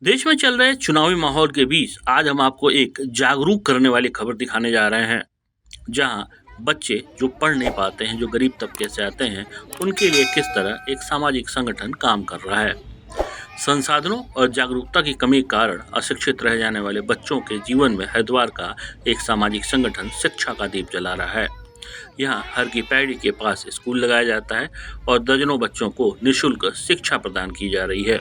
देश में चल रहे चुनावी माहौल के बीच आज हम आपको एक जागरूक करने वाली खबर दिखाने जा रहे हैं, जहां बच्चे जो पढ़ नहीं पाते हैं, जो गरीब तबके से आते हैं, उनके लिए किस तरह एक सामाजिक संगठन काम कर रहा है। संसाधनों और जागरूकता की कमी के कारण अशिक्षित रह जाने वाले बच्चों के जीवन में हरिद्वार का एक सामाजिक संगठन शिक्षा का दीप जला रहा है। यहाँ हर की पैड़ी के पास स्कूल लगाया जाता है और दर्जनों बच्चों को निःशुल्क शिक्षा प्रदान की जा रही है।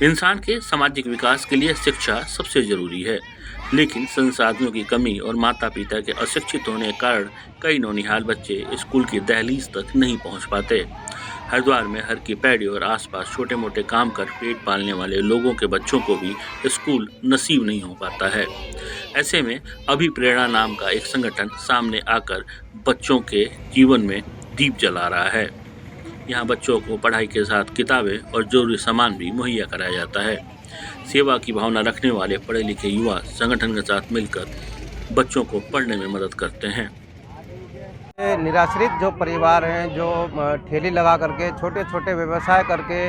इंसान के सामाजिक विकास के लिए शिक्षा सबसे जरूरी है, लेकिन संसाधनों की कमी और माता पिता के अशिक्षित होने के कारण कई नौनिहाल बच्चे स्कूल की दहलीज तक नहीं पहुंच पाते। हरिद्वार में हर की पैड़ी और आसपास छोटे मोटे काम कर पेट पालने वाले लोगों के बच्चों को भी स्कूल नसीब नहीं हो पाता है। ऐसे में अभी प्रेरणा नाम का एक संगठन सामने आकर बच्चों के जीवन में दीप जला रहा है। यहाँ बच्चों को पढ़ाई के साथ किताबें और जरूरी सामान भी मुहैया कराया जाता है। सेवा की भावना रखने वाले पढ़े लिखे युवा संगठन के साथ मिलकर बच्चों को पढ़ने में मदद करते हैं। निराश्रित जो परिवार हैं, जो ठेली लगा करके छोटे छोटे व्यवसाय करके,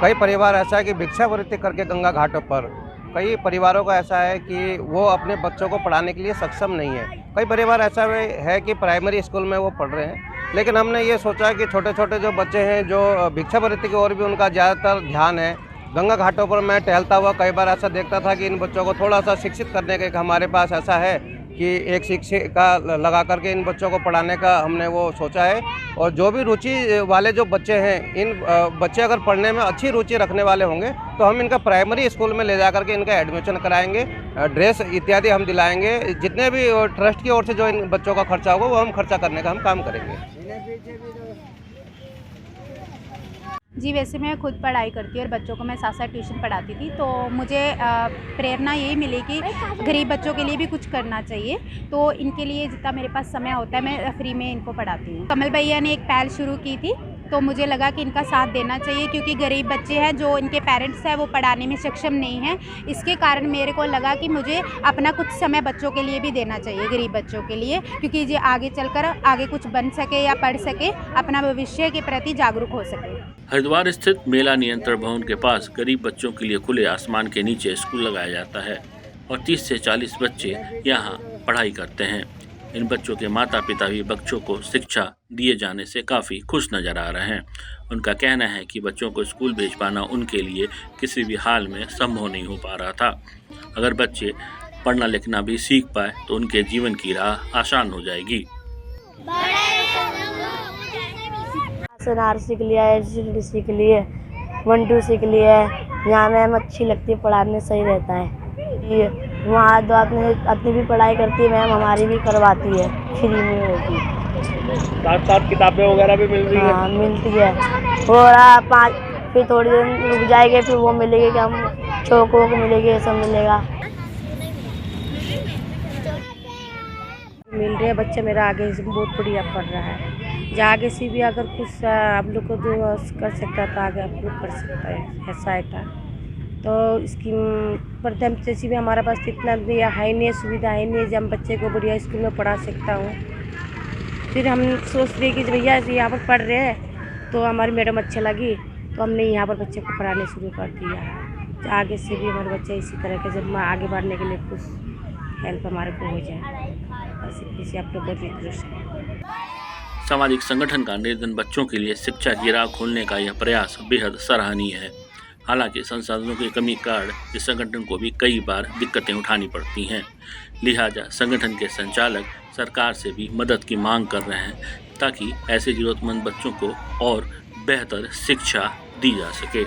कई परिवार ऐसा है कि भिक्षावृत्ति करके गंगा घाटों पर, कई परिवारों का ऐसा है कि वो अपने बच्चों को पढ़ाने के लिए सक्षम नहीं है। कई परिवार ऐसा है कि प्राइमरी स्कूल में वो पढ़ रहे हैं, लेकिन हमने ये सोचा कि छोटे छोटे जो बच्चे हैं जो भिक्षावृत्ति की ओर भी उनका ज़्यादातर ध्यान है। गंगा घाटों पर मैं टहलता हुआ कई बार ऐसा देखता था कि इन बच्चों को थोड़ा सा शिक्षित करने का हमारे पास ऐसा है कि एक शिक्षिका लगा करके इन बच्चों को पढ़ाने का हमने वो सोचा है। और जो भी रुचि वाले जो बच्चे हैं, इन बच्चे अगर पढ़ने में अच्छी रुचि रखने वाले होंगे तो हम इनका प्राइमरी स्कूल में ले जा करके इनका एडमिशन कराएंगे, ड्रेस इत्यादि हम दिलाएंगे। जितने भी ट्रस्ट की ओर से जो इन बच्चों का खर्चा होगा वो हम खर्चा करने का हम काम करेंगे। जी, वैसे मैं खुद पढ़ाई करती हूँ और बच्चों को मैं साथ साथ ट्यूशन पढ़ाती थी, तो मुझे प्रेरणा यही मिली कि गरीब बच्चों के लिए भी कुछ करना चाहिए। तो इनके लिए जितना मेरे पास समय होता है मैं फ्री में इनको पढ़ाती हूँ। कमल भैया ने एक पहल शुरू की थी, तो मुझे लगा कि इनका साथ देना चाहिए, क्योंकि गरीब बच्चे हैं जो इनके पेरेंट्स हैं वो पढ़ाने में सक्षम नहीं हैं। इसके कारण मेरे को लगा कि मुझे अपना कुछ समय बच्चों के लिए भी देना चाहिए, गरीब बच्चों के लिए, क्योंकि ये आगे चलकर आगे कुछ बन सके या पढ़ सके, अपना भविष्य के प्रति जागरूक हो सके। हरिद्वार स्थित मेला नियंत्रण भवन के पास गरीब बच्चों के लिए खुले आसमान के नीचे स्कूल लगाया जाता है और 30 से 40 बच्चे यहाँ पढ़ाई करते हैं। इन बच्चों के माता पिता भी बच्चों को शिक्षा दिए जाने से काफ़ी खुश नज़र आ रहे हैं। उनका कहना है कि बच्चों को स्कूल भेज पाना उनके लिए किसी भी हाल में संभव नहीं हो पा रहा था। अगर बच्चे पढ़ना लिखना भी सीख पाए तो उनके जीवन की राह आसान हो जाएगी। SNR सीख लिया है, SCD सीख लिए, 1 2 सीख लिया है। यहाँ मैम अच्छी लगती है, पढ़ाने सही रहता है। ये वहाँ तो अपनी भी पढ़ाई करती है मैम, हमारी भी करवाती है, फ्री में होती है। साथ साथ किताबें वगैरह भी मिल रही है? हाँ, मिलती है। और 5 फिर थोड़ी देर रुक जाएंगे, फिर वो मिलेगी कि हम चौकों को मिलेगी, सब मिलेगा। मिल रहे हैं बच्चे, मेरा आगे से बहुत बढ़िया पढ़ रहा है। या आगे से भी अगर कुछ आप लोग को जो कर सकता है तो आगे आप लोग कर सकता है सहायता। तो इसकी प्रथम जैसी भी हमारे पास इतना भी है नहीं, सुविधा है नहीं जब हम बच्चे को बढ़िया स्कूल में पढ़ा सकता हूँ। फिर हम सोच रहे कि भैया यहाँ पर पढ़ रहे हैं तो हमारी मैडम अच्छी लगी, तो हमने यहाँ पर बच्चे को पढ़ाने शुरू कर दिया। आगे से भी हमारे बच्चे इसी तरह के जब आगे बढ़ने के लिए कुछ हेल्प हमारे को हो जाए, बस इसी आप लोग बहुत इंटरेस्ट है। सामाजिक संगठन का निर्धन बच्चों के लिए शिक्षा की राह खोलने का यह प्रयास बेहद सराहनीय है। हालांकि संसाधनों की कमी के कारण इस संगठन को भी कई बार दिक्कतें उठानी पड़ती हैं। लिहाजा संगठन के संचालक सरकार से भी मदद की मांग कर रहे हैं, ताकि ऐसे जरूरतमंद बच्चों को और बेहतर शिक्षा दी जा सके।